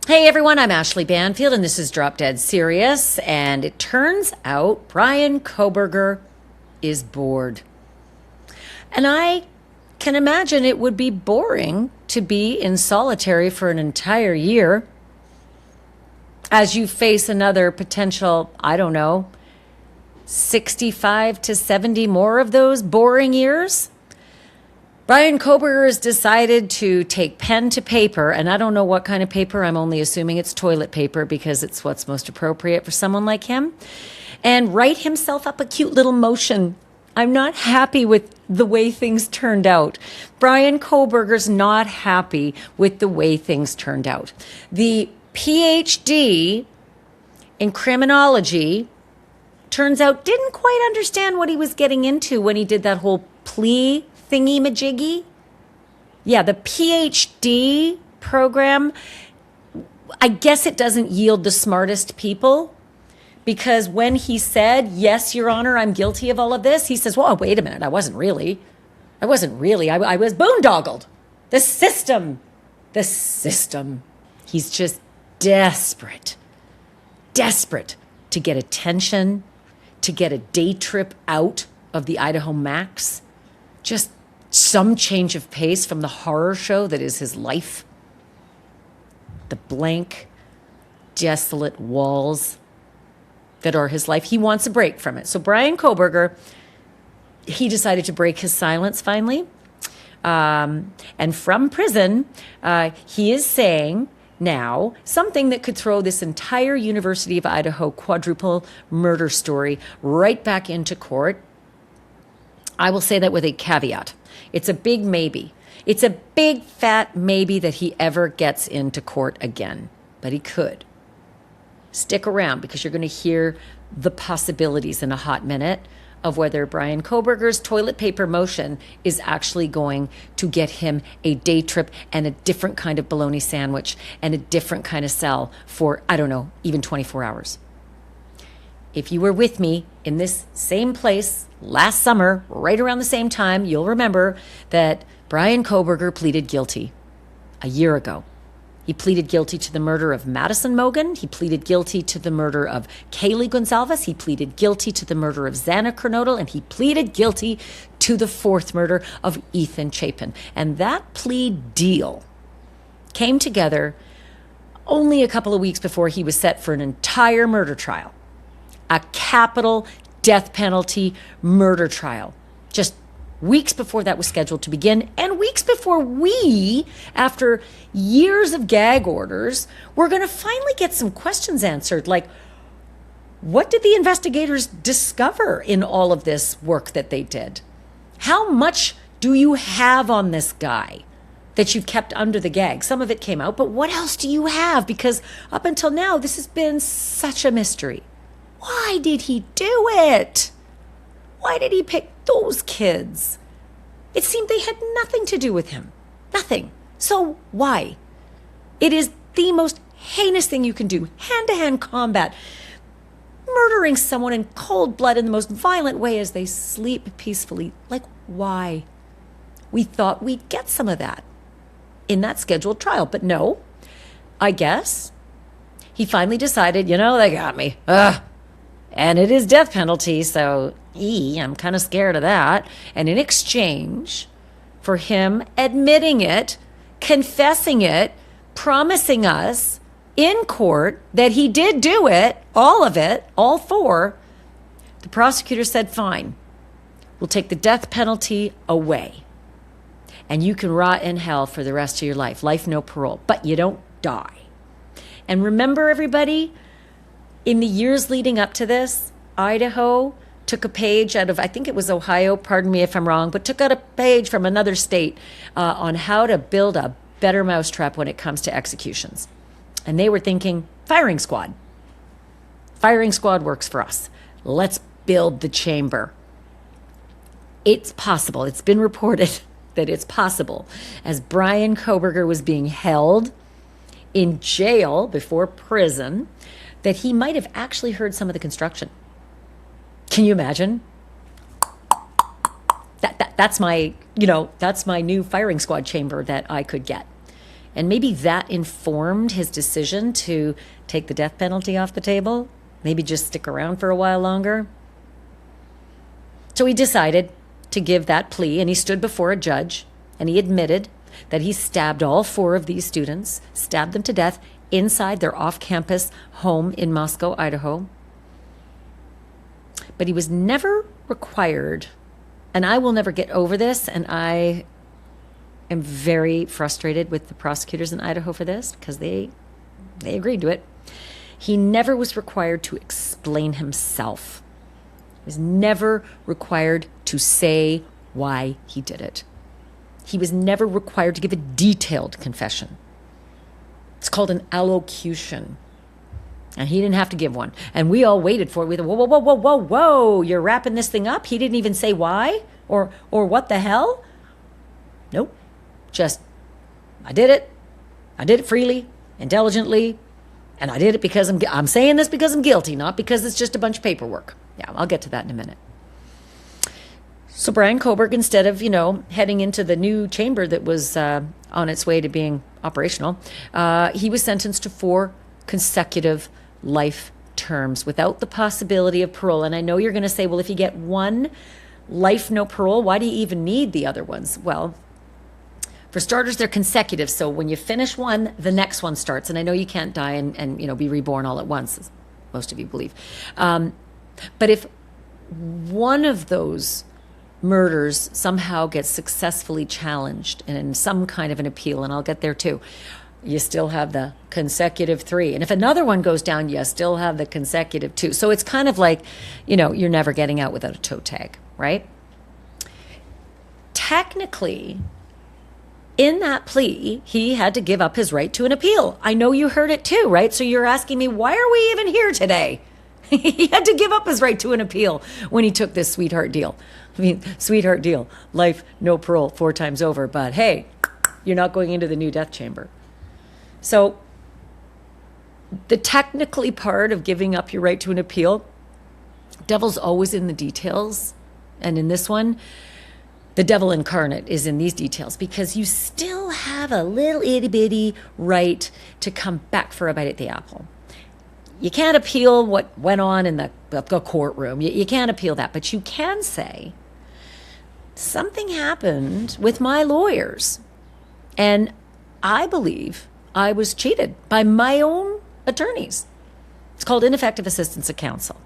Hey everyone, I'm Ashleigh Banfield and this is Drop Dead Serious. And it turns out Bryan Kohberger is bored. And I can imagine it would be boring to be in solitary for an entire year as you face another potential, 65 to 70 more of those boring years. Bryan Kohberger has decided to take pen to paper, and I don't know what kind of paper. I'm only assuming it's toilet paper because it's what's most appropriate for someone like him, and write himself up a cute little motion. I'm not happy with the way things turned out. Bryan Kohberger's not happy with the way things turned out. The PhD in criminology turns out didn't quite understand what he was getting into when he did that whole plea thingy-majiggy. Yeah, the PhD program, I guess it doesn't yield the smartest people, because when he said, yes, Your Honor, I'm guilty of all of this, he says, well, wait a minute, I wasn't really. I was boondoggled. The system. He's just desperate to get attention, to get a day trip out of the Idaho Max, just some change of pace from the horror show that is his life. The blank, desolate walls that are his life. He wants a break from it. So Bryan Kohberger, he decided to break his silence finally. And from prison, he is saying now something that could throw this entire University of Idaho quadruple murder story right back into court. I will say that with a caveat. It's a big maybe. It's a big fat maybe that he ever gets into court again. But he could. Stick around because you're going to hear the possibilities in a hot minute of whether Bryan Kohberger's toilet paper motion is actually going to get him a day trip and a different kind of bologna sandwich and a different kind of cell for, even 24 hours. If you were with me in this same place last summer, right around the same time, you'll remember that Bryan Kohberger pleaded guilty a year ago. He pleaded guilty to the murder of Madison Mogen. He pleaded guilty to the murder of Kaylee Goncalves. He pleaded guilty to the murder of Xana Kernodle. And he pleaded guilty to the fourth murder of Ethan Chapin. And that plea deal came together only a couple of weeks before he was set for an entire murder trial. A capital death penalty murder trial. Just weeks before that was scheduled to begin, and weeks before we, after years of gag orders, were going to finally get some questions answered, like, what did the investigators discover in all of this work that they did? How much do you have on this guy that you've kept under the gag? Some of it came out, but what else do you have? Because up until now, this has been such a mystery. Why did he do it? Why did he pick those kids? It seemed they had nothing to do with him. Nothing. So why? It is the most heinous thing you can do. Hand-to-hand combat. Murdering someone in cold blood in the most violent way as they sleep peacefully. Like, why? We thought we'd get some of that in that scheduled trial. But no, I guess he finally decided, they got me. And it is death penalty, so I'm kind of scared of that. And in exchange for him admitting it, confessing it, promising us in court that he did do it, all of it, all four, the prosecutor said, fine, we'll take the death penalty away. And you can rot in hell for the rest of your life. Life, no parole. But you don't die. And remember, everybody, in the years leading up to this, Idaho took a page out of, I think it was Ohio, pardon me if I'm wrong, but took out a page from another state on how to build a better mousetrap when it comes to executions. And they were thinking, firing squad. Firing squad works for us. Let's build the chamber. It's possible. It's been reported that it's possible. As Bryan Kohberger was being held in jail before prison, that he might have actually heard some of the construction. Can you imagine? That's my new firing squad chamber that I could get. And maybe that informed his decision to take the death penalty off the table, maybe just stick around for a while longer. So he decided to give that plea, and he stood before a judge, and he admitted that he stabbed all 4 of these students, stabbed them to death inside their off-campus home in Moscow, Idaho. But he was never required, and I will never get over this, and I am very frustrated with the prosecutors in Idaho for this, because they agreed to it. He never was required to explain himself. He was never required to say why he did it. He was never required to give a detailed confession. It's called an allocution. And he didn't have to give one. And we all waited for it. We thought, whoa, you're wrapping this thing up? He didn't even say why or what the hell? Nope. Just, I did it. I did it freely, intelligently, and I did it because I'm saying this because I'm guilty, not because it's just a bunch of paperwork. Yeah, I'll get to that in a minute. So Bryan Kohberger, instead of, heading into the new chamber that was on its way to being operational, he was sentenced to 4 consecutive life terms without the possibility of parole. And I know you're going to say, well, if you get 1 life, no parole, why do you even need the other ones? Well, for starters, they're consecutive. So when you finish one, the next one starts. And I know you can't die and be reborn all at once, as most of you believe. But if one of those murders somehow gets successfully challenged in some kind of an appeal, and I'll get there too, you still have the consecutive 3. And if another one goes down, you still have the consecutive 2. So it's kind of like, you're never getting out without a toe tag, right? Technically, in that plea, he had to give up his right to an appeal. I know you heard it too, right? So you're asking me, why are we even here today? He had to give up his right to an appeal when he took this sweetheart deal. Sweetheart deal, life, no parole, 4 times over. But hey, you're not going into the new death chamber. So the technically part of giving up your right to an appeal, devil's always in the details. And in this one, the devil incarnate is in these details, because you still have a little itty bitty right to come back for a bite at the apple. You can't appeal what went on in the courtroom. You can't appeal that, but you can say, something happened with my lawyers, and I believe I was cheated by my own attorneys. It's called ineffective assistance of counsel.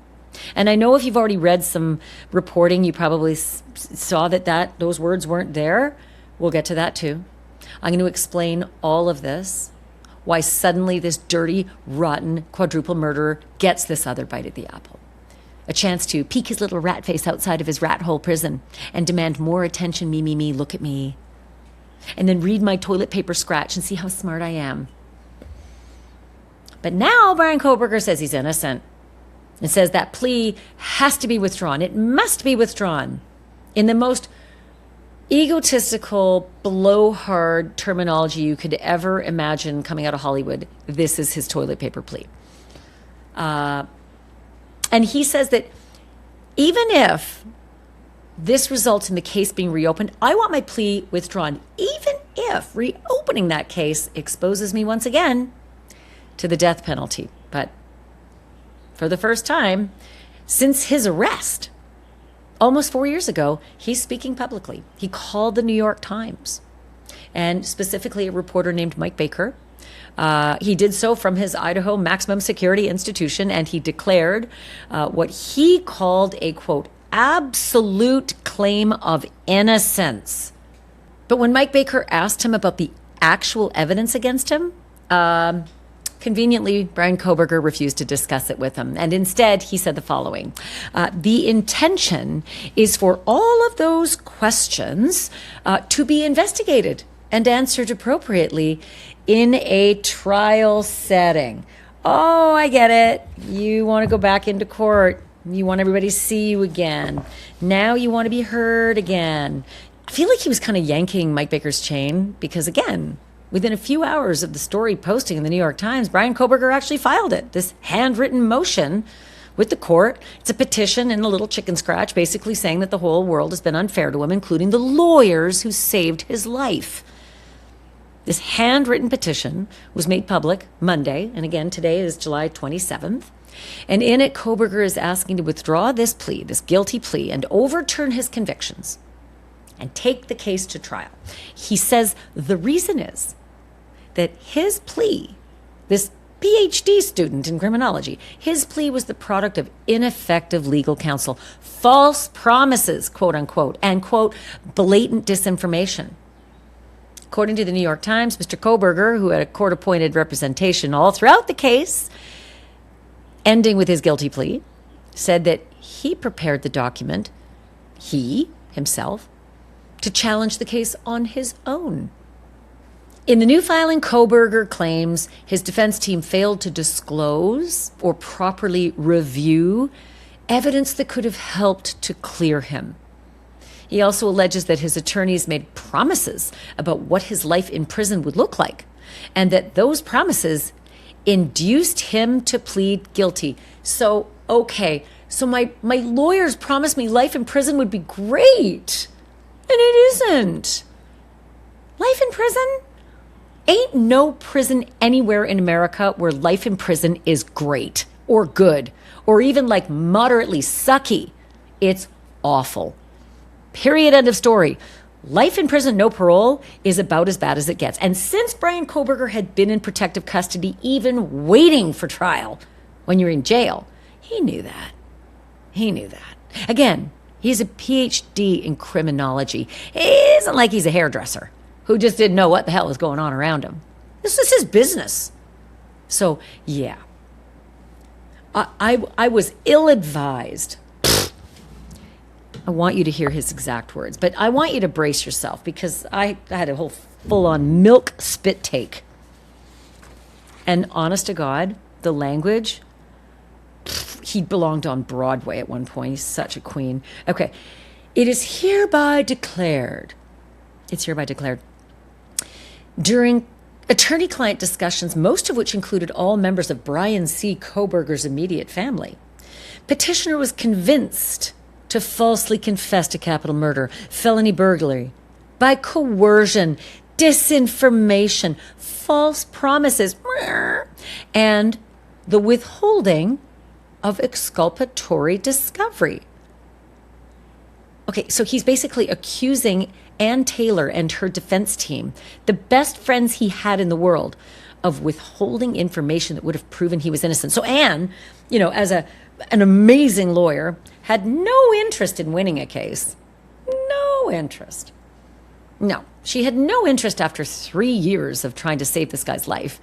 And I know if you've already read some reporting, you probably saw that those words weren't there. We'll get to that too. I'm going to explain all of this, why suddenly this dirty, rotten, quadruple murderer gets this other bite at the apple. A chance to peek his little rat face outside of his rat hole prison and demand more attention, me, look at me. And then read my toilet paper scratch and see how smart I am. But now Bryan Kohberger says he's innocent. It says that plea has to be withdrawn. It must be withdrawn in the most egotistical, blowhard terminology you could ever imagine coming out of Hollywood. This is his toilet paper plea. And he says that even if this results in the case being reopened, I want my plea withdrawn, even if reopening that case exposes me once again to the death penalty. But for the first time since his arrest, almost 4 years ago, he's speaking publicly. He called the New York Times, and specifically a reporter named Mike Baker. He did so from his Idaho maximum security institution, and he declared what he called a, quote, absolute claim of innocence. But when Mike Baker asked him about the actual evidence against him, conveniently, Bryan Kohberger refused to discuss it with him. And instead, he said the following. The intention is for all of those questions to be investigated and answered appropriately in a trial setting. Oh, I get it. You want to go back into court. You want everybody to see you again. Now you want to be heard again. I feel like he was kind of yanking Mike Baker's chain because, again, within a few hours of the story posting in the New York Times, Bryan Kohberger actually filed it, this handwritten motion with the court. It's a petition and a little chicken scratch basically saying that the whole world has been unfair to him, including the lawyers who saved his life. This handwritten petition was made public Monday, and again, today is July 27th. And in it, Kohberger is asking to withdraw this plea, this guilty plea, and overturn his convictions and take the case to trial. He says the reason is that his plea, this PhD student in criminology, his plea was the product of ineffective legal counsel, false promises, quote unquote, and, quote, blatant disinformation. According to the New York Times, Mr. Kohberger, who had a court-appointed representation all throughout the case, ending with his guilty plea, said that he prepared the document, he, himself, to challenge the case on his own. In the new filing, Kohberger claims his defense team failed to disclose or properly review evidence that could have helped to clear him. He also alleges that his attorneys made promises about what his life in prison would look like, and that those promises induced him to plead guilty. So, okay, so my lawyers promised me life in prison would be great, and it isn't. Life in prison? Ain't no prison anywhere in America where life in prison is great or good or even like moderately sucky. It's awful. Period. End of story. Life in prison, no parole, is about as bad as it gets. And since Bryan Kohberger had been in protective custody, even waiting for trial when you're in jail, he knew that. He knew that. Again, he's a PhD in criminology. It isn't like he's a hairdresser who just didn't know what the hell was going on around him. This is his business. So, yeah. I was ill-advised. I want you to hear his exact words, but I want you to brace yourself because I had a whole full-on milk spit take. And honest to God, the language, he belonged on Broadway at one point. He's such a queen. Okay. It is hereby declared. It's hereby declared. During attorney-client discussions, most of which included all members of Bryan C. Kohberger's immediate family, petitioner was convinced to falsely confess to capital murder, felony burglary, by coercion, disinformation, false promises, and the withholding of exculpatory discovery. Okay, so he's basically accusing Ann Taylor and her defense team, the best friends he had in the world, of withholding information that would have proven he was innocent. So Ann, as an amazing lawyer, had no interest in winning a case. No interest. No, she had no interest after 3 years of trying to save this guy's life,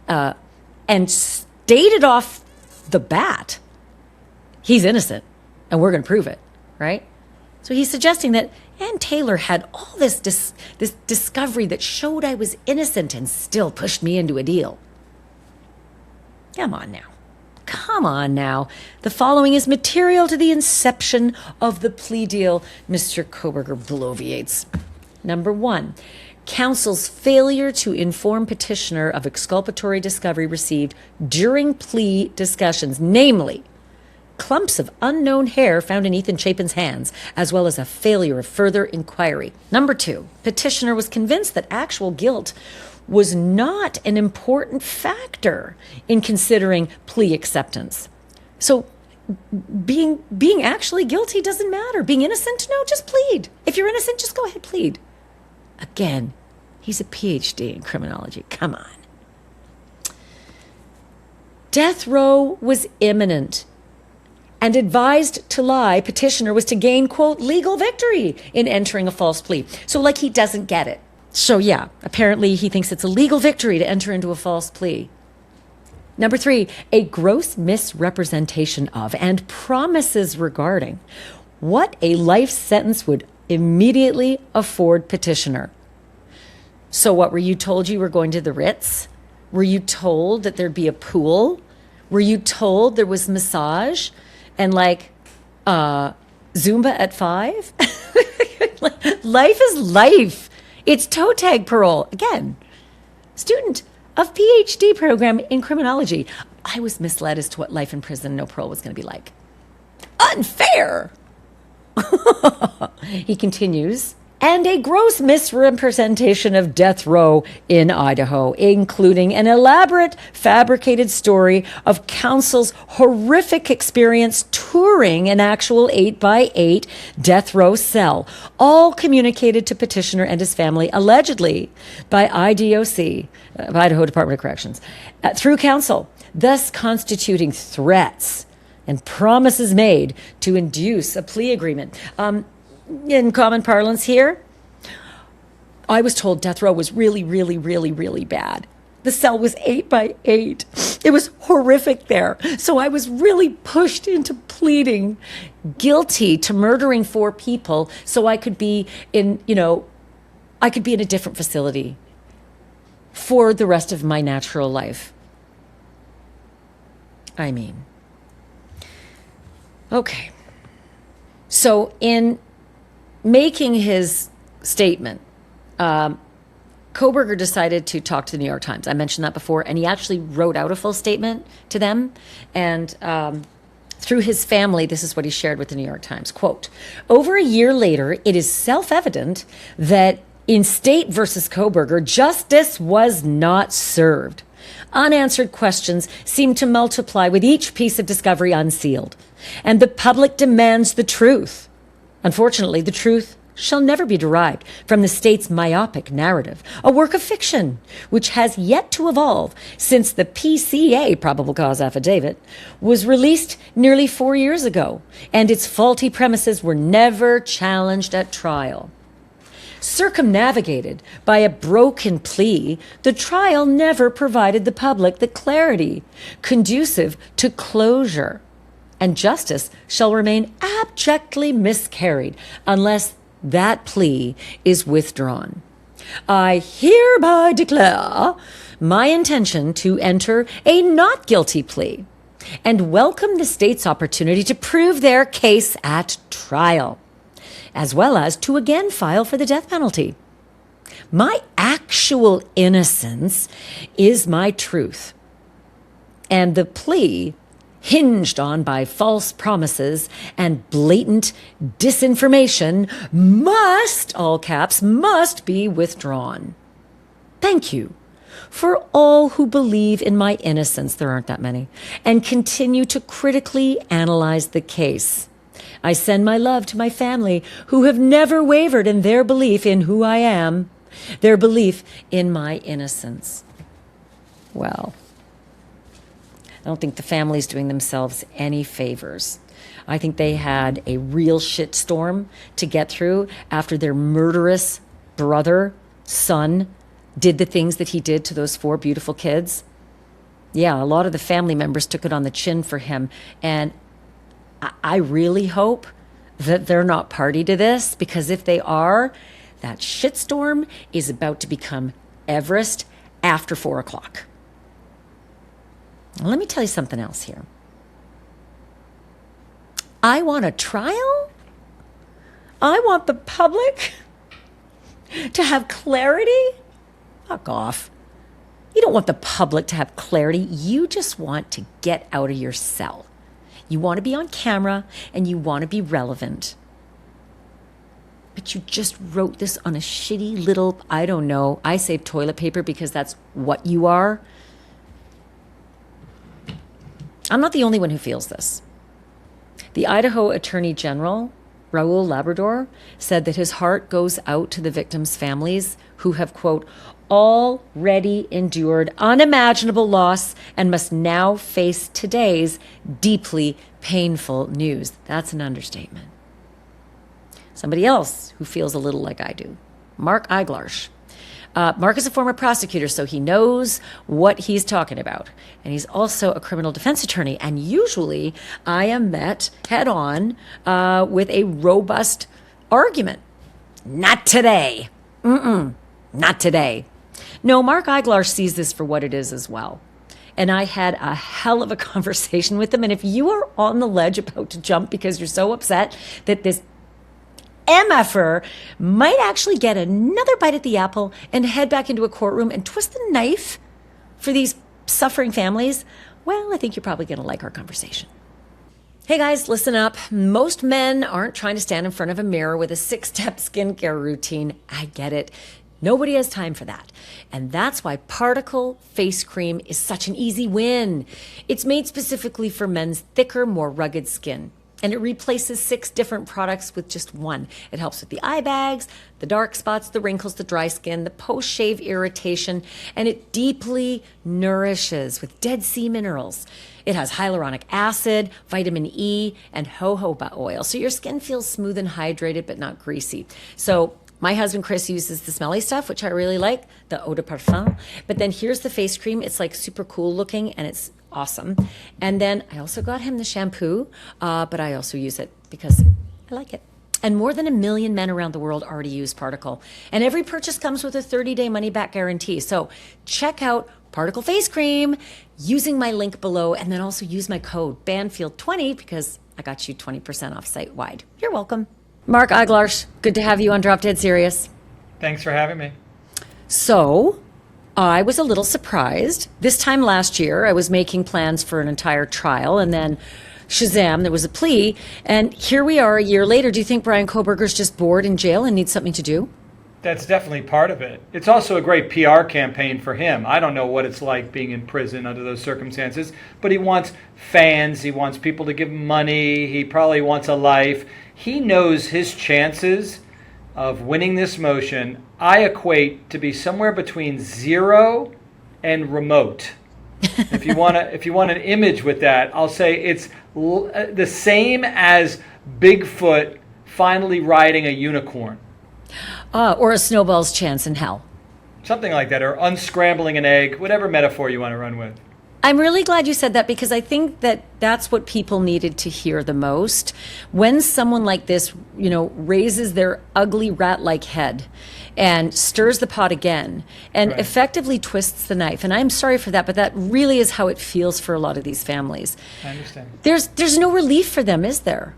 and stated off the bat, he's innocent, and we're going to prove it, right? So he's suggesting that Ann Taylor had all this discovery that showed I was innocent and still pushed me into a deal. Come on now. Come on now. The following is material to the inception of the plea deal, Mr. Kohberger bloviates. Number 1, counsel's failure to inform petitioner of exculpatory discovery received during plea discussions, namely clumps of unknown hair found in Ethan Chapin's hands, as well as a failure of further inquiry. Number 2, petitioner was convinced that actual guilt was not an important factor in considering plea acceptance. So being actually guilty doesn't matter. Being innocent, no, just plead. If you're innocent, just go ahead, plead. Again, he's a PhD in criminology. Come on. Death row was imminent, and advised to lie, petitioner was to gain, quote, legal victory in entering a false plea. So like he doesn't get it. So yeah, apparently he thinks it's a legal victory to enter into a false plea. Number 3, a gross misrepresentation of and promises regarding what a life sentence would immediately afford petitioner. So what, were you told you were going to the Ritz? Were you told that there'd be a pool? Were you told there was massage and Zumba at 5? Life is life. It's toe tag parole. Again, student of PhD program in criminology. I was misled as to what life in prison, no parole was going to be like. Unfair. He continues, and a gross misrepresentation of death row in Idaho, including an elaborate fabricated story of counsel's horrific experience touring an actual 8x8 death row cell, all communicated to petitioner and his family, allegedly by IDOC, Idaho Department of Corrections, through counsel, thus constituting threats and promises made to induce a plea agreement. In common parlance here, I was told death row was really, really, really, really bad. The cell was 8x8. It was horrific there. So I was really pushed into pleading guilty to murdering 4 people so I could be in, I could be in a different facility for the rest of my natural life. I mean, okay. So in making his statement, Kohberger decided to talk to the New York Times. I mentioned that before, and he actually wrote out a full statement to them. And through his family, this is what he shared with the New York Times. Quote, "Over a year later, it is self-evident that in State versus Kohberger, justice was not served. Unanswered questions seem to multiply with each piece of discovery unsealed, and the public demands the truth. Unfortunately, the truth shall never be derived from the state's myopic narrative, a work of fiction which has yet to evolve since the PCA probable cause affidavit was released nearly 4 years ago, and its faulty premises were never challenged at trial. Circumnavigated by a broken plea, the trial never provided the public the clarity conducive to closure, and justice shall remain abjectly miscarried unless that plea is withdrawn. I hereby declare my intention to enter a not guilty plea and welcome the state's opportunity to prove their case at trial, as well as to again file for the death penalty. My actual innocence is my truth, and the plea hinged on by false promises and blatant disinformation must, all caps, must be withdrawn. Thank you for all who believe in my innocence," there aren't that many, "and continue to critically analyze the case. I send my love to my family who have never wavered in their belief in who I am, their belief in my innocence." Well, I don't think the family's doing themselves any favors. I think they had a real shitstorm to get through after their murderous brother, son, did the things that he did to those 4 beautiful kids. Yeah, a lot of the family members took it on the chin for him. And I really hope that they're not party to this, because if they are, that shitstorm is about to become Everest after 4 o'clock. Let me tell you something else here. I want a trial. I want the public to have clarity. Fuck off. You don't want the public to have clarity. You just want to get out of your cell. You want to be on camera and you want to be relevant. But you just wrote this on a shitty little, I don't know, I say toilet paper because that's what you are. I'm not the only one who feels this. The Idaho Attorney General, Raul Labrador, said that his heart goes out to the victims' families who have, quote, already endured unimaginable loss and must now face today's deeply painful news. That's an understatement. Somebody else who feels a little like I do, Mark Iglarsh. Mark is a former prosecutor, so he knows what he's talking about. And he's also a criminal defense attorney. And usually I am met head on with a robust argument. Not today. Not today. No, Mark Iglarsh sees this for what it is as well. And I had a hell of a conversation with him. And if you are on the ledge about to jump because you're so upset that this MFer might actually get another bite at the apple and head back into a courtroom and twist the knife for these suffering families, well, I think you're probably going to like our conversation. Hey guys, listen up. Most men aren't trying to stand in front of a mirror with a 6-step skincare routine. I get it. Nobody has time for that. And that's why Particle Face Cream is such an easy win. It's made specifically for men's thicker, more rugged skin. And it replaces 6 different products with just one. It helps with the eye bags, the dark spots, the wrinkles, the dry skin, the post-shave irritation, and it deeply nourishes with Dead Sea minerals. It has hyaluronic acid, vitamin E, and jojoba oil, so your skin feels smooth and hydrated but not greasy. So my husband Chris uses the smelly stuff, which I really like, the eau de parfum. But then here's the face cream. It's like super cool looking and it's awesome. And then I also got him the shampoo, but I also use it because I like it. And more than 1 million men around the world already use Particle. And every purchase comes with a 30-day money-back guarantee. So check out Particle Face Cream using my link below, and then also use my code Banfield20 because I got you 20% off site-wide. You're welcome. Mark Iglarsh, good to have you on Drop Dead Serious. Thanks for having me. So I was a little surprised. This time last year, I was making plans for an entire trial, and then Shazam, there was a plea, and here we are a year later. Do you think Bryan Kohberger's just bored in jail and needs something to do? That's definitely part of it. It's also a great PR campaign for him. I don't know what it's like being in prison under those circumstances, but he wants fans, he wants people to give him money, he probably wants a life. He knows his chances of winning this motion, I equate to be somewhere between 0 and remote. If you want an image with that, I'll say it's the same as Bigfoot finally riding a unicorn. Or a snowball's chance in hell. Something like that, or unscrambling an egg, whatever metaphor you want to run with. I'm really glad you said that because I think that that's what people needed to hear the most. When someone like this, raises their ugly rat-like head and stirs the pot again and Right. effectively twists the knife. And I'm sorry for that, but that really is how it feels for a lot of these families. I understand. There's no relief for them, is there?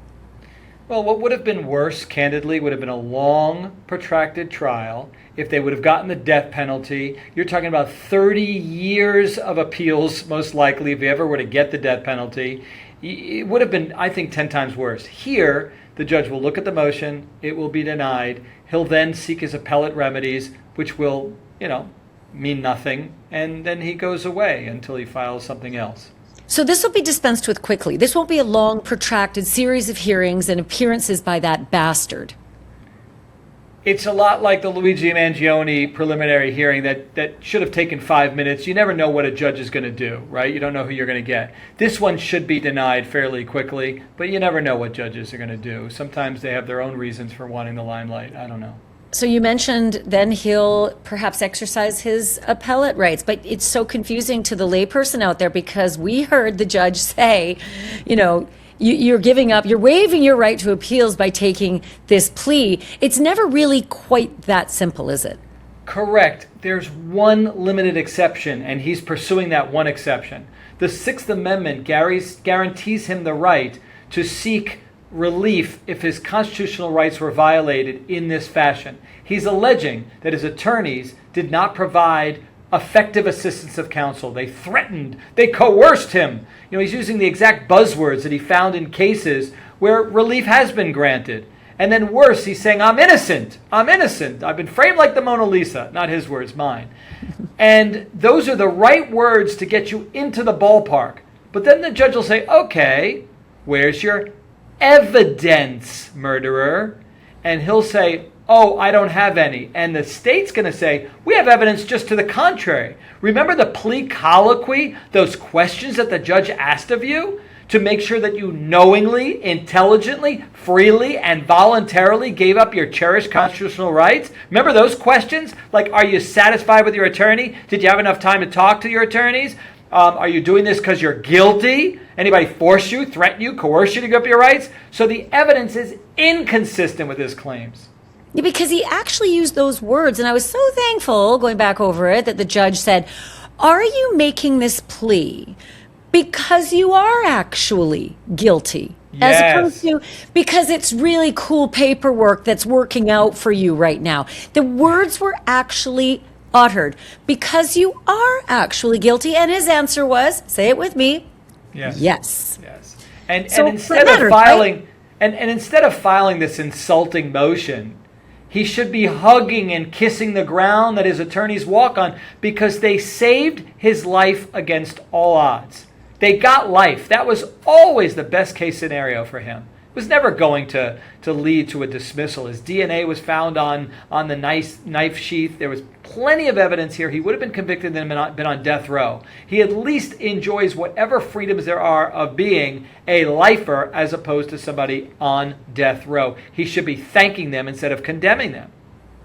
Well, what would have been worse, candidly, would have been a long, protracted trial. If they would have gotten the death penalty, you're talking about 30 years of appeals, most likely, if you ever were to get the death penalty. It would have been, I think, 10 times worse. Here, the judge will look at the motion, it will be denied. He'll then seek his appellate remedies, which will, mean nothing, and then he goes away until he files something else. So this will be dispensed with quickly. This won't be a long, protracted series of hearings and appearances by that bastard. It's a lot like the Luigi Mangione preliminary hearing that should have taken 5 minutes. You never know what a judge is going to do, right? You don't know who you're going to get. This one should be denied fairly quickly, but you never know what judges are going to do. Sometimes they have their own reasons for wanting the limelight. I don't know. So you mentioned then he'll perhaps exercise his appellate rights, but it's so confusing to the layperson out there because we heard the judge say, you're giving up, you're waiving your right to appeals by taking this plea. It's never really quite that simple, is it? Correct. There's one limited exception, and he's pursuing that one exception. The Sixth Amendment guarantees him the right to seek relief if his constitutional rights were violated in this fashion. He's alleging that his attorneys did not provide effective assistance of counsel. They threatened, they coerced him. He's using the exact buzzwords that he found in cases where relief has been granted. And then worse, he's saying, I'm innocent. I've been framed like the Mona Lisa. Not his words, mine. And those are the right words to get you into the ballpark. But then the judge will say, okay, where's your evidence, murderer? And he'll say, oh, I don't have any. And the state's going to say, we have evidence just to the contrary. Remember the plea colloquy, those questions that the judge asked of you to make sure that you knowingly, intelligently, freely, and voluntarily gave up your cherished constitutional rights? Remember those questions? Like, are you satisfied with your attorney? Did you have enough time to talk to your attorneys? Are you doing this because you're guilty? Anybody force you, threaten you, coerce you to give up your rights? So the evidence is inconsistent with his claims. Yeah, because he actually used those words, and I was so thankful, going back over it, that the judge said, are you making this plea because you are actually guilty? Yes. As opposed to because it's really cool paperwork that's working out for you right now. The words were actually uttered because you are actually guilty. And his answer was, say it with me, Yes. yes. Yes. And So, instead but of right? filing and instead of filing this insulting motion, he should be hugging and kissing the ground that his attorneys walk on, because they saved his life against all odds. They got life. That was always the best case scenario for him. It was never going to lead to a dismissal. His DNA was found on the knife sheath. There was plenty of evidence here. He would have been convicted and been on death row. He at least enjoys whatever freedoms there are of being a lifer as opposed to somebody on death row. He should be thanking them instead of condemning them.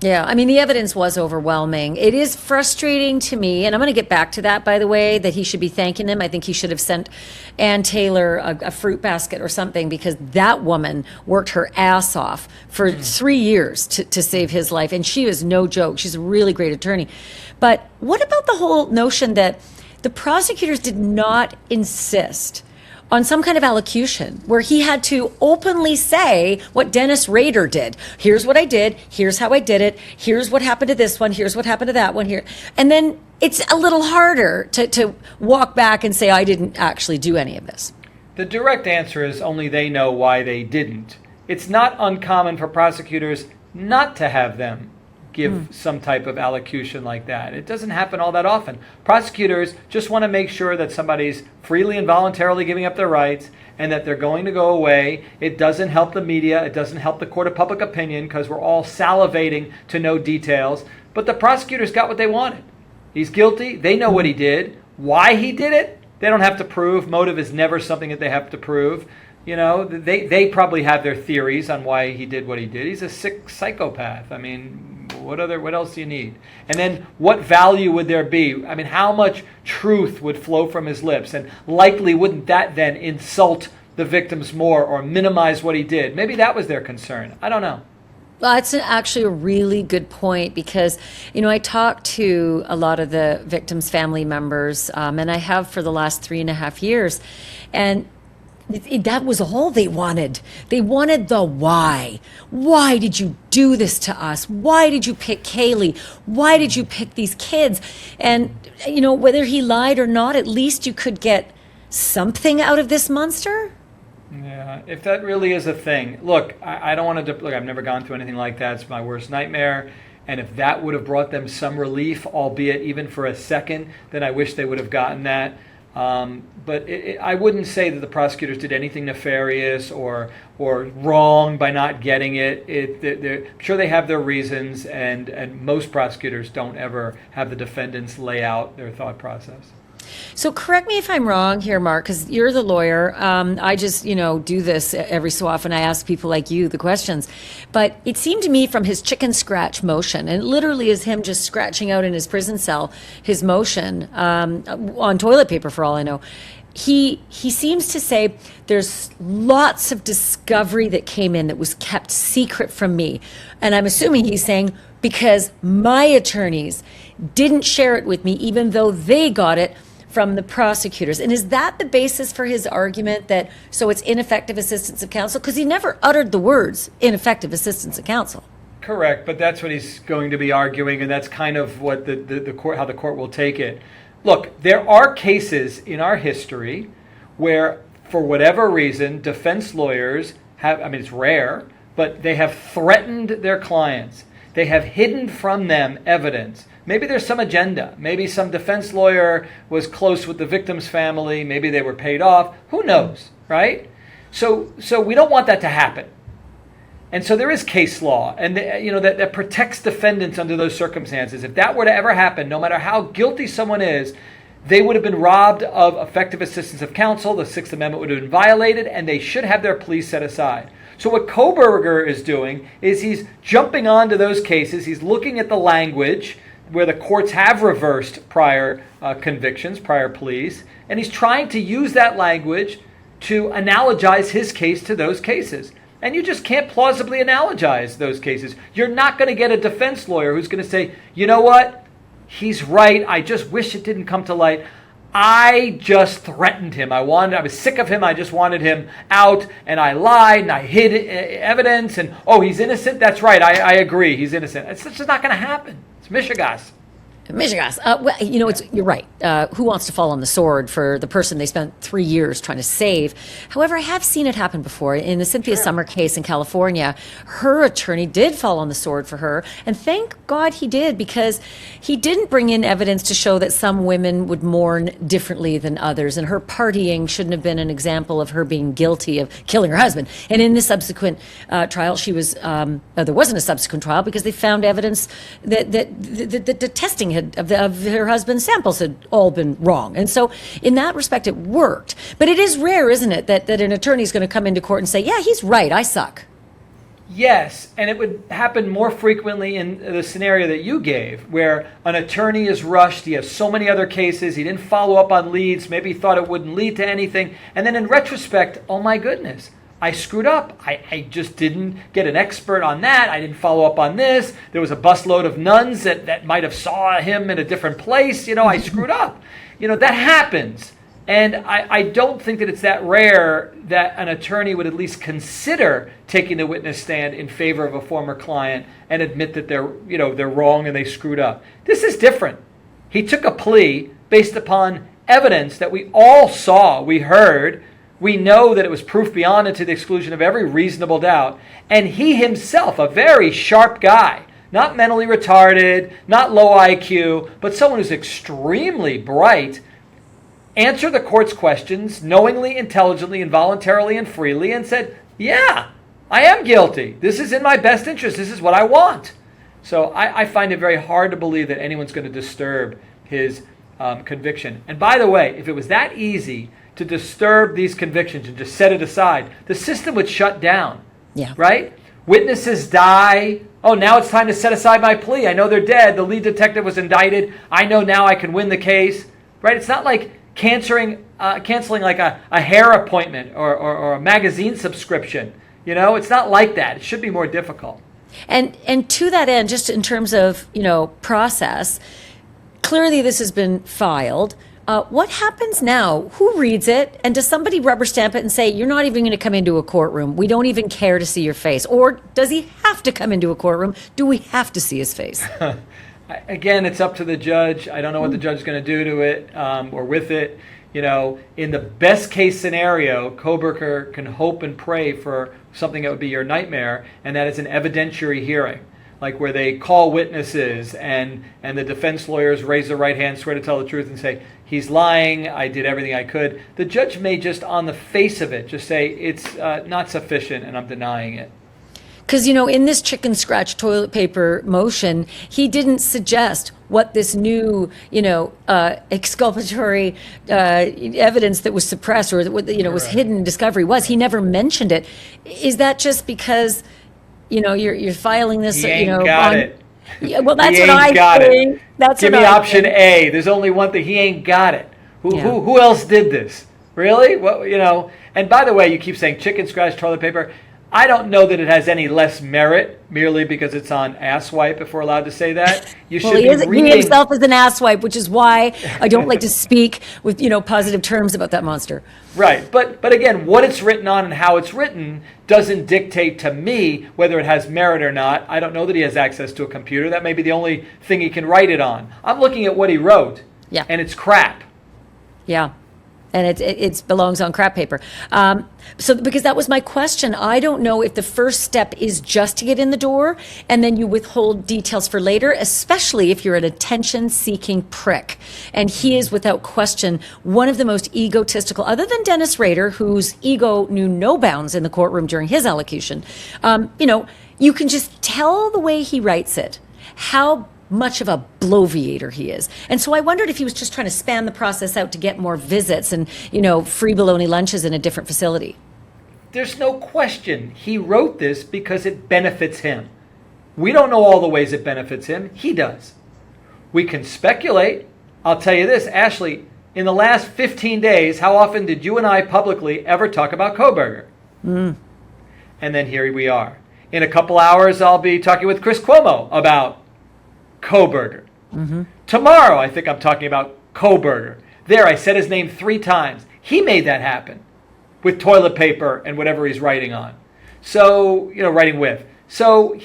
Yeah, I mean, the evidence was overwhelming. It is frustrating to me, and I'm going to get back to that, by the way, that he should be thanking them. I think he should have sent Ann Taylor a fruit basket or something, because that woman worked her ass off for 3 years to save his life, and she is no joke. She's a really great attorney. But what about the whole notion that the prosecutors did not insist on some kind of allocution where he had to openly say what Dennis Rader did? Here's what I did. Here's how I did it. Here's what happened to this one. Here's what happened to that one here. And then it's a little harder to walk back and say, I didn't actually do any of this. The direct answer is only they know why they didn't. It's not uncommon for prosecutors not to have them give some type of allocution like that. It doesn't happen all that often. Prosecutors just want to make sure that somebody's freely and voluntarily giving up their rights and that they're going to go away. It doesn't help the media. It doesn't help the court of public opinion, because we're all salivating to know details. But the prosecutors got what they wanted. He's guilty. They know what he did. Why he did it, they don't have to prove. Motive is never something that they have to prove. You know, they probably have their theories on why he did what he did. He's a sick psychopath. I mean, what else do you need? And then what value would there be? I mean, how much truth would flow from his lips? And likely wouldn't that then insult the victims more or minimize what he did? Maybe that was their concern. I don't know. Well, it's actually a really good point, because, I talked to a lot of the victims' family members, and I have for the last 3.5 years, and that was all they wanted. They wanted the why. Why did you do this to us? Why did you pick Kaylee? Why did you pick these kids? And, whether he lied or not, at least you could get something out of this monster. Yeah, if that really is a thing. Look, I don't want to, look, I've never gone through anything like that. It's my worst nightmare. And if that would have brought them some relief, albeit even for a second, then I wish they would have gotten that. But I wouldn't say that the prosecutors did anything nefarious or wrong by not getting it. I'm sure they have their reasons, and most prosecutors don't ever have the defendants lay out their thought process. So correct me if I'm wrong here, Mark, because you're the lawyer. I just, do this every so often. I ask people like you the questions. But it seemed to me from his chicken scratch motion, and it literally is him just scratching out in his prison cell his motion on toilet paper, for all I know. He seems to say there's lots of discovery that came in that was kept secret from me. And I'm assuming he's saying because my attorneys didn't share it with me, even though they got it from the prosecutors. And is that the basis for his argument that, so it's ineffective assistance of counsel? Because he never uttered the words ineffective assistance of counsel. Correct, but that's what he's going to be arguing, and that's kind of what the court, how the court will take it. Look, there are cases in our history where, for whatever reason, defense lawyers have, I mean, it's rare, but they have threatened their clients. They have hidden from them evidence. Maybe there's some agenda. Maybe some defense lawyer was close with the victim's family. Maybe they were paid off. Who knows, right? So we don't want that to happen. And so there is case law, and that protects defendants under those circumstances. If that were to ever happen, no matter how guilty someone is, they would have been robbed of effective assistance of counsel. The Sixth Amendment would have been violated, and they should have their plea set aside. So what Kohberger is doing is he's jumping onto those cases. He's looking at the language where the courts have reversed prior convictions, prior pleas, and he's trying to use that language to analogize his case to those cases. And you just can't plausibly analogize those cases. You're not going to get a defense lawyer who's going to say, you know what, he's right, I just wish it didn't come to light. I just threatened him. I was sick of him. I just wanted him out, and I lied, and I hid evidence, and, oh, he's innocent? That's right, I agree, he's innocent. It's just not going to happen. It's Michigas. Michigas. Well, you're right. Who wants to fall on the sword for the person they spent 3 years trying to save? However, I have seen it happen before. In the Cynthia Summer case in California, her attorney did fall on the sword for her. And thank God he did, because he didn't bring in evidence to show that some women would mourn differently than others. And her partying shouldn't have been an example of her being guilty of killing her husband. And in the subsequent trial, she was, there wasn't a subsequent trial because they found evidence that the testing of her husband's samples had all been wrong. And so in that respect, it worked. But it is rare, isn't it, that an attorney is going to come into court and say, yeah, he's right, I suck. Yes, and it would happen more frequently in the scenario that you gave, where an attorney is rushed, he has so many other cases, he didn't follow up on leads, maybe he thought it wouldn't lead to anything, and then in retrospect, oh my goodness, I screwed up. I just didn't get an expert on that. I didn't follow up on this. There was a busload of nuns that might have saw him in a different place. I screwed up. That happens. And I don't think that it's that rare that an attorney would at least consider taking the witness stand in favor of a former client and admit that they're wrong and they screwed up. This is different. He took a plea based upon evidence that we all saw, we heard. We know that it was proof beyond and to the exclusion of every reasonable doubt. And he himself, a very sharp guy, not mentally retarded, not low IQ, but someone who's extremely bright, answered the court's questions knowingly, intelligently, and voluntarily and freely and said, yeah, I am guilty. This is in my best interest. This is what I want. So I find it very hard to believe that anyone's going to disturb his conviction. And by the way, if it was that easy to disturb these convictions and just set it aside, the system would shut down. Yeah. Right? Witnesses die. Oh, now it's time to set aside my plea. I know they're dead. The lead detective was indicted. I know now I can win the case. Right? It's not like canceling like a hair appointment or a magazine subscription. It's not like that. It should be more difficult. And to that end, just in terms of, process, clearly this has been filed. What happens now? Who reads it? And does somebody rubber stamp it and say, you're not even going to come into a courtroom. We don't even care to see your face. Or does he have to come into a courtroom? Do we have to see his face? Again, it's up to the judge. I don't know what the judge is going to do to it or with it. In the best case scenario, Kohberger can hope and pray for something that would be your nightmare, and that is an evidentiary hearing. Like where they call witnesses and the defense lawyers raise their right hand, swear to tell the truth, and say, he's lying, I did everything I could. The judge may just on the face of it just say, it's not sufficient and I'm denying it. Because, in this chicken scratch toilet paper motion, he didn't suggest what this new, exculpatory evidence that was suppressed or was hidden in discovery was. He never mentioned it. Is that just because you're filing this, he ain't got it. Yeah, well, that's what I think. That's Give what me I option think. A. There's only one thing. He ain't got it. Who else did this? Really? Well, And by the way, you keep saying chicken scratch toilet paper. I don't know that it has any less merit merely because it's on asswipe, if we're allowed to say that. You should be reading. He himself is an asswipe, which is why I don't like to speak with positive terms about that monster. Right, but again, what it's written on and how it's written doesn't dictate to me whether it has merit or not. I don't know that he has access to a computer. That may be the only thing he can write it on. I'm looking at what he wrote, and it's crap. Yeah. And it belongs on crap paper. So because that was my question, I don't know if the first step is just to get in the door and then you withhold details for later, especially if you're an attention-seeking prick. And he is, without question, one of the most egotistical, other than Dennis Rader, whose ego knew no bounds in the courtroom during his allocution. You can just tell the way he writes it, how much of a bloviator he is. And so I wondered if he was just trying to span the process out to get more visits and, free bologna lunches in a different facility. There's no question he wrote this because it benefits him. We don't know all the ways it benefits him. He does. We can speculate. I'll tell you this, Ashleigh, in the last 15 days, how often did you and I publicly ever talk about Kohberger? And then here we are. In a couple hours, I'll be talking with Chris Cuomo about Kohberger. Tomorrow, I think I'm talking about Kohberger. There, I said his name 3 times. He made that happen with toilet paper and whatever he's writing on. So, writing with. So,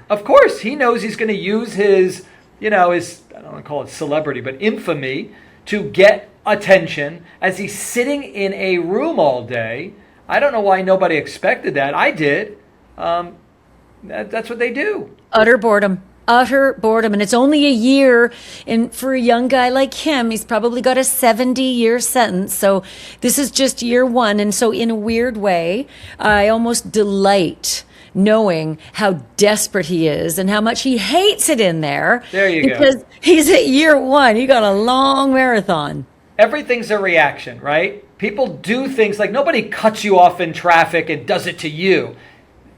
of course, he knows he's going to use his his, I don't want to call it celebrity, but infamy, to get attention as he's sitting in a room all day. I don't know why nobody expected that. I did. That's what they do. Utter boredom. Utter boredom. And it's only a year. And for a young guy like him, he's probably got a 70-year sentence. So this is just year one. And so in a weird way, I almost delight knowing how desperate he is and how much he hates it in there. There you go. Because he's at year one. He got a long marathon. Everything's a reaction, right? People do things like nobody cuts you off in traffic and does it to you.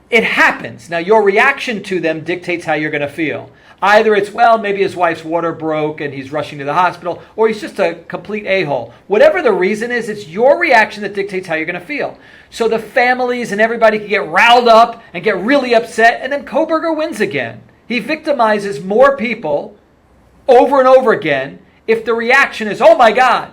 It happens. Now, your reaction to them dictates how you're going to feel. Either it's, well, maybe his wife's water broke and he's rushing to the hospital, or he's just a complete a-hole. Whatever the reason is, it's your reaction that dictates how you're going to feel. So the families and everybody can get riled up and get really upset, and then Kohberger wins again. He victimizes more people over and over again if the reaction is, oh my God.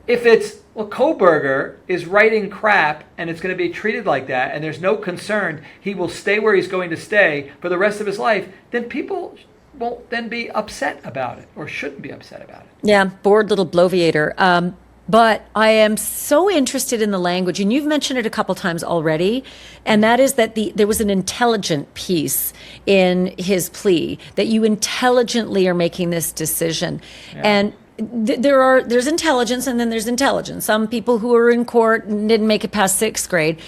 If it's, well, Kohberger is writing crap and it's going to be treated like that and there's no concern, he will stay where he's going to stay for the rest of his life, then people won't then be upset about it, or shouldn't be upset about it. Yeah, bored little bloviator. But I am so interested in the language, and you've mentioned it a couple times already, and that is that there was an intelligent piece in his plea, that you intelligently are making this decision. Yeah. And there's intelligence, and then there's intelligence. Some people who are in court and didn't make it past sixth grade.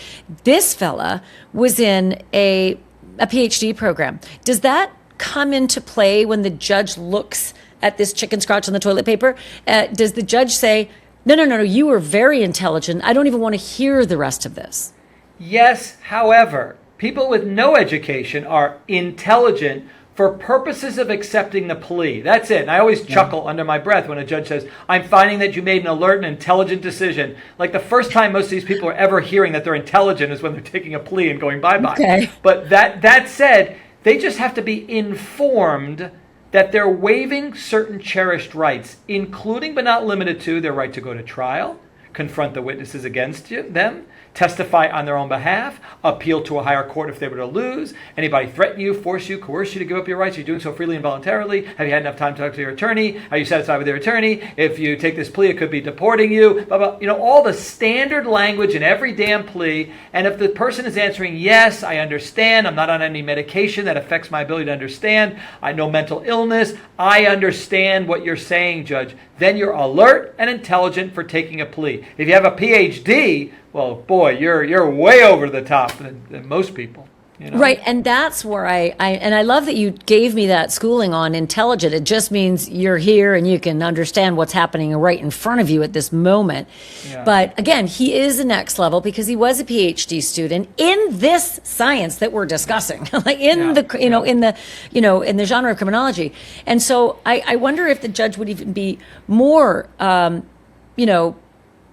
This fella was in a PhD program. Does that come into play when the judge looks at this chicken scratch on the toilet paper? Does the judge say, no, you were very intelligent, I don't even want to hear the rest of this? Yes, however, people with no education are intelligent for purposes of accepting the plea. That's it. And I always chuckle under my breath when a judge says, I'm finding that you made an alert and intelligent decision. Like the first time most of these people are ever hearing that they're intelligent is when they're taking a plea and going bye-bye. Okay. But that said, they just have to be informed that they're waiving certain cherished rights, including but not limited to their right to go to trial, confront the witnesses against them, testify on their own behalf, appeal to a higher court if they were to lose, anybody threaten you, force you, coerce you to give up your rights, you're doing so freely and voluntarily, have you had enough time to talk to your attorney, are you satisfied with your attorney, if you take this plea it could be deporting you, blah, blah, all the standard language in every damn plea. And if the person is answering, yes, I understand, I'm not on any medication that affects my ability to understand, I know mental illness, I understand what you're saying, Judge, then you're alert and intelligent for taking a plea. If you have a PhD, well, boy, you're way over the top than most people. Right, and that's where I love that you gave me that schooling on intelligent. It just means you're here and you can understand what's happening right in front of you at this moment. Yeah. But again, he is a next level because he was a PhD student in this science that we're discussing, like in the genre of criminology. And so I wonder if the judge would even be more,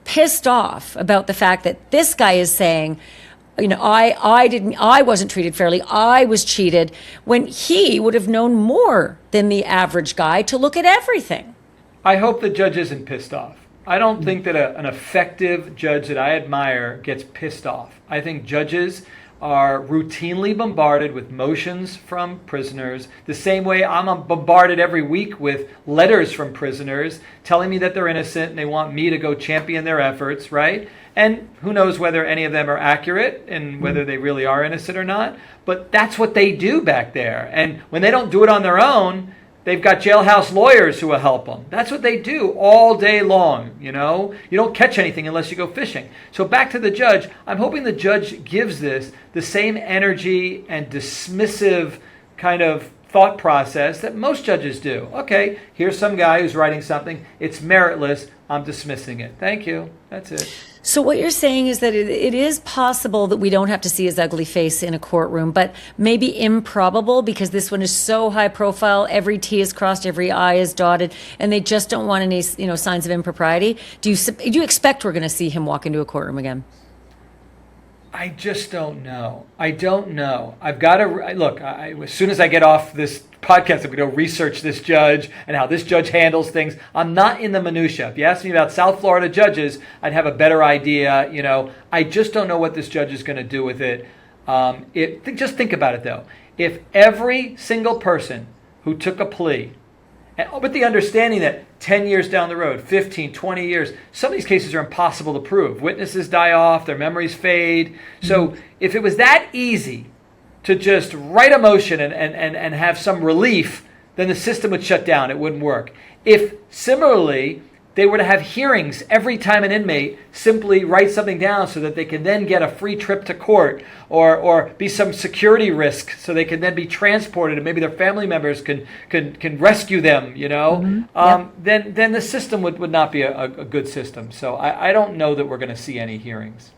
pissed off about the fact that this guy is saying, I wasn't treated fairly, I was cheated, when he would have known more than the average guy to look at everything. I hope the judge isn't pissed off. I don't think that an effective judge that I admire gets pissed off. I think judges are routinely bombarded with motions from prisoners, the same way I'm bombarded every week with letters from prisoners telling me that they're innocent and they want me to go champion their efforts, right? And who knows whether any of them are accurate and whether they really are innocent or not, but that's what they do back there. And when they don't do it on their own, they've got jailhouse lawyers who will help them. That's what they do all day long, You don't catch anything unless you go fishing. So back to the judge. I'm hoping the judge gives this the same energy and dismissive kind of thought process that most judges do. Okay, here's some guy who's writing something. It's meritless. I'm dismissing it. Thank you. That's it. So what you're saying is that it is possible that we don't have to see his ugly face in a courtroom, but maybe improbable because this one is so high profile, every T is crossed, every I is dotted, and they just don't want any signs of impropriety. Do you expect we're going to see him walk into a courtroom again? I just don't know. I don't know. I've got to look. As soon as I get off this podcast, I'm going to research this judge and how this judge handles things. I'm not in the minutia. If you asked me about South Florida judges, I'd have a better idea. I just don't know what this judge is going to do with it. Just think about it though. If every single person who took a plea with the understanding that 10 years down the road, 15, 20 years, some of these cases are impossible to prove. Witnesses die off, their memories fade. So if it was that easy to just write a motion and have some relief, then the system would shut down. It wouldn't work. If similarly they were to have hearings every time an inmate simply writes something down so that they can then get a free trip to court or be some security risk so they can then be transported and maybe their family members can rescue them, then the system would not be a good system. So I don't know that we're going to see any hearings.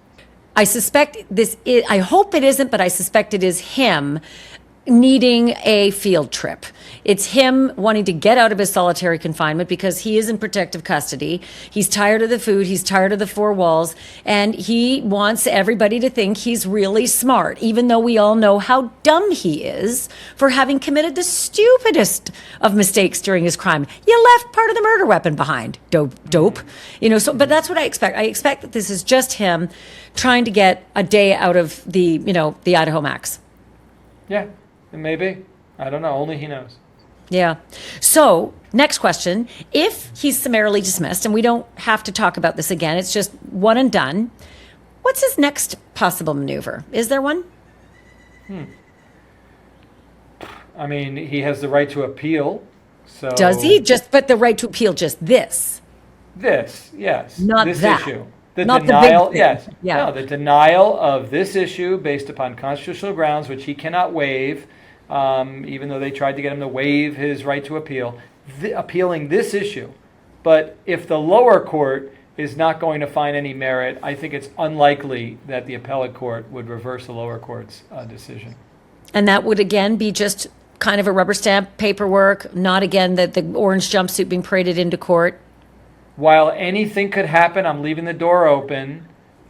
I suspect I hope it isn't, but I suspect it is him needing a field trip. It's him wanting to get out of his solitary confinement because he is in protective custody. He's tired of the food. He's tired of the four walls. And he wants everybody to think he's really smart, even though we all know how dumb he is for having committed the stupidest of mistakes during his crime. You left part of the murder weapon behind, dope. But that's what I expect. I expect that this is just him trying to get a day out of the Idaho max. Yeah. Maybe. I don't know. Only he knows. Yeah. So, next question. If he's summarily dismissed, and we don't have to talk about this again, it's just one and done, what's his next possible maneuver? Is there one? I mean, he has the right to appeal. So does he? But the right to appeal just this? This, yes. Not this that. issue. Not denial, the big thing. yes. Yeah. No, the denial of this issue based upon constitutional grounds, which he cannot waive, even though they tried to get him to waive his right to appeal, appealing this issue. But if the lower court is not going to find any merit, I think it's unlikely that the appellate court would reverse the lower court's decision. And that would, again, be just kind of a rubber stamp paperwork, not, again, the orange jumpsuit being paraded into court? While anything could happen, I'm leaving the door open.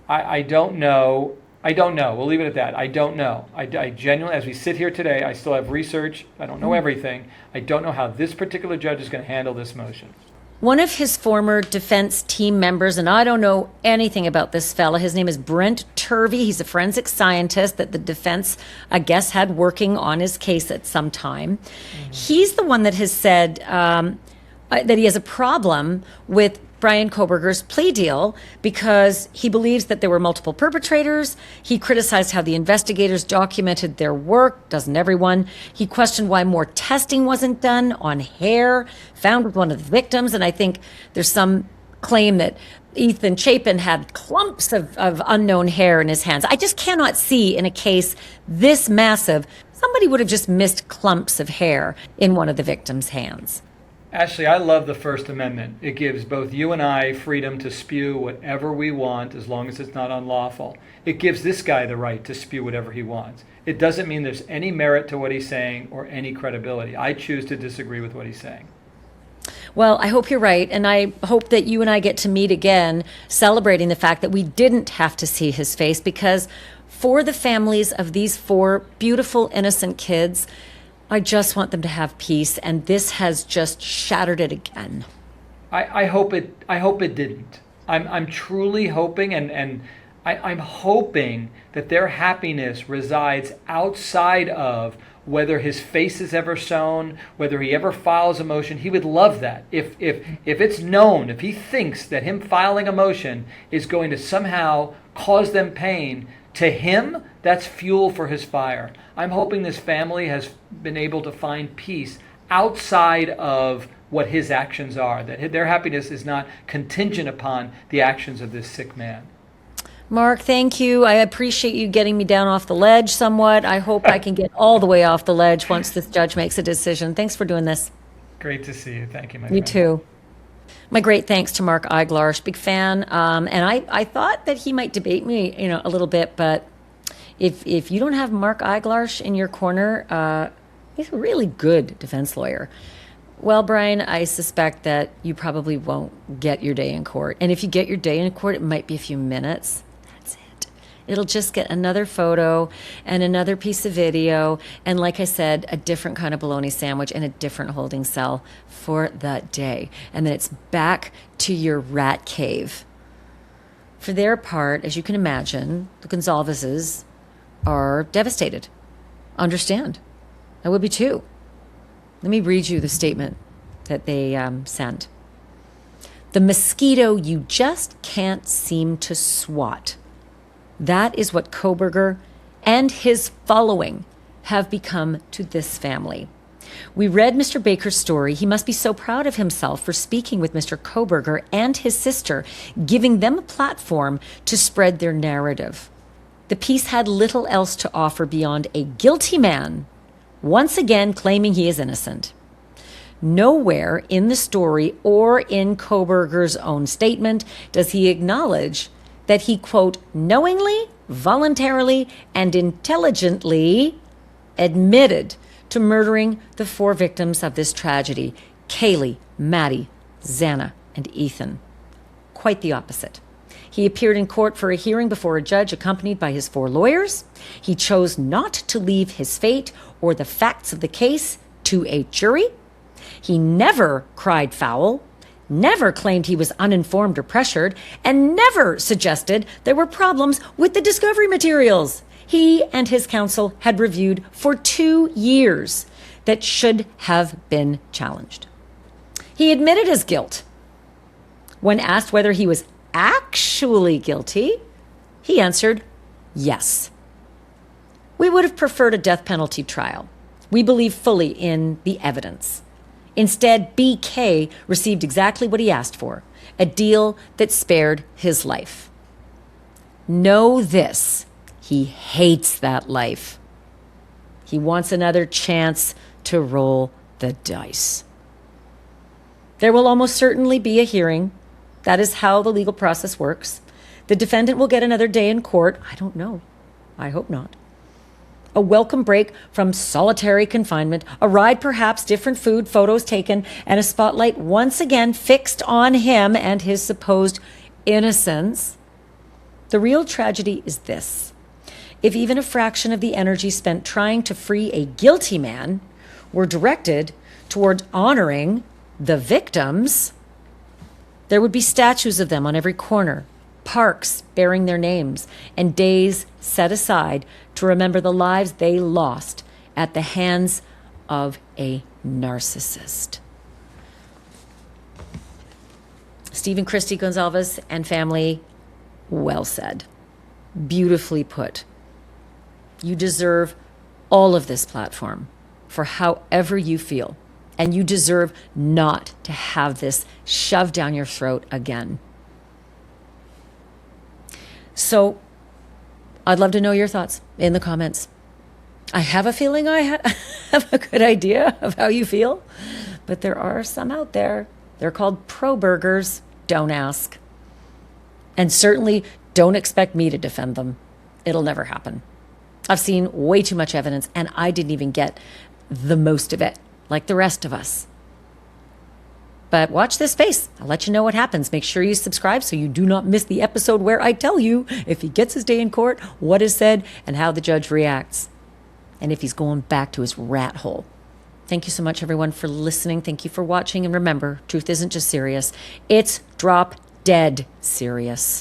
I don't know. We'll leave it at that. I don't know. I genuinely, as we sit here today, I still have research. I don't know everything. I don't know how this particular judge is going to handle this motion. One of his former defense team members, and I don't know anything about this fella, his name is Brent Turvey. He's a forensic scientist that the defense, I guess, had working on his case at some time. He's the one that has said that he has a problem with Bryan Kohberger's plea deal because he believes that there were multiple perpetrators. He criticized how the investigators documented their work. Doesn't everyone? He questioned why more testing wasn't done on hair found with one of the victims. And I think there's some claim that Ethan Chapin had clumps of unknown hair in his hands. I just cannot see in a case this massive, somebody would have just missed clumps of hair in one of the victim's hands. Ashleigh, I love the First Amendment. It gives both you and I freedom to spew whatever we want as long as it's not unlawful. It gives this guy the right to spew whatever he wants. It doesn't mean there's any merit to what he's saying or any credibility. I choose to disagree with what he's saying. Well, I hope you're right, and I hope that you and I get to meet again celebrating the fact that we didn't have to see his face, because for the families of these 4 beautiful, innocent kids, I just want them to have peace, and this has just shattered it again. I hope it didn't. I'm truly hoping, and I'm hoping that their happiness resides outside of whether his face is ever shown, whether he ever files a motion. He would love that. If it's known, if he thinks that him filing a motion is going to somehow cause them pain, to him, that's fuel for his fire. I'm hoping this family has been able to find peace outside of what his actions are, that their happiness is not contingent upon the actions of this sick man. Mark, thank you. I appreciate you getting me down off the ledge somewhat. I hope I can get all the way off the ledge once this judge makes a decision. Thanks for doing this. Great to see you. Thank you, my friend. You too. My great thanks to Mark Iglarsh, big fan. And I thought that he might debate me, a little bit, but if you don't have Mark Iglarsh in your corner, he's a really good defense lawyer. Well, Bryan, I suspect that you probably won't get your day in court. And if you get your day in court, it might be a few minutes. That's it. It'll just get another photo and another piece of video. And like I said, a different kind of bologna sandwich and a different holding cell for that day. And then it's back to your rat cave. For their part, as you can imagine, the Goncalveses are devastated. Understand. I would be too. Let me read you the statement that they sent. The mosquito you just can't seem to swat. That is what Kohberger and his following have become to this family. We read Mr. Baker's story. He must be so proud of himself for speaking with Mr. Kohberger and his sister, giving them a platform to spread their narrative. The piece had little else to offer beyond a guilty man, once again claiming he is innocent. Nowhere in the story or in Kohberger's own statement does he acknowledge that he, quote, knowingly, voluntarily, and intelligently admitted to murdering the 4 victims of this tragedy, Kaylee, Maddie, Xana, and Ethan. Quite the opposite. He appeared in court for a hearing before a judge accompanied by his 4 lawyers. He chose not to leave his fate or the facts of the case to a jury. He never cried foul, never claimed he was uninformed or pressured, and never suggested there were problems with the discovery materials he and his counsel had reviewed for 2 years that should have been challenged. He admitted his guilt. When asked whether he was actually guilty, he answered yes. We would have preferred a death penalty trial. We believe fully in the evidence. Instead, BK received exactly what he asked for, a deal that spared his life. Know this, he hates that life. He wants another chance to roll the dice. There will almost certainly be a hearing. That is how the legal process works. The defendant will get another day in court. I don't know. I hope not. A welcome break from solitary confinement, a ride perhaps, different food, photos taken, and a spotlight once again fixed on him and his supposed innocence. The real tragedy is this. If even a fraction of the energy spent trying to free a guilty man were directed toward honoring the victims, there would be statues of them on every corner, parks bearing their names, and days set aside to remember the lives they lost at the hands of a narcissist. Stephen Christie Goncalves and family, well said. Beautifully put. You deserve all of this platform for however you feel, and you deserve not to have this shoved down your throat again. So I'd love to know your thoughts in the comments. I have a feeling I have a good idea of how you feel, but there are some out there. They're called pro-burgers. Don't ask. And certainly don't expect me to defend them. It'll never happen. I've seen way too much evidence, and I didn't even get the most of it, like the rest of us. But watch this space. I'll let you know what happens. Make sure you subscribe so you do not miss the episode where I tell you if he gets his day in court, what is said, and how the judge reacts, and if he's going back to his rat hole. Thank you so much, everyone, for listening. Thank you for watching. And remember, truth isn't just serious. It's drop dead serious.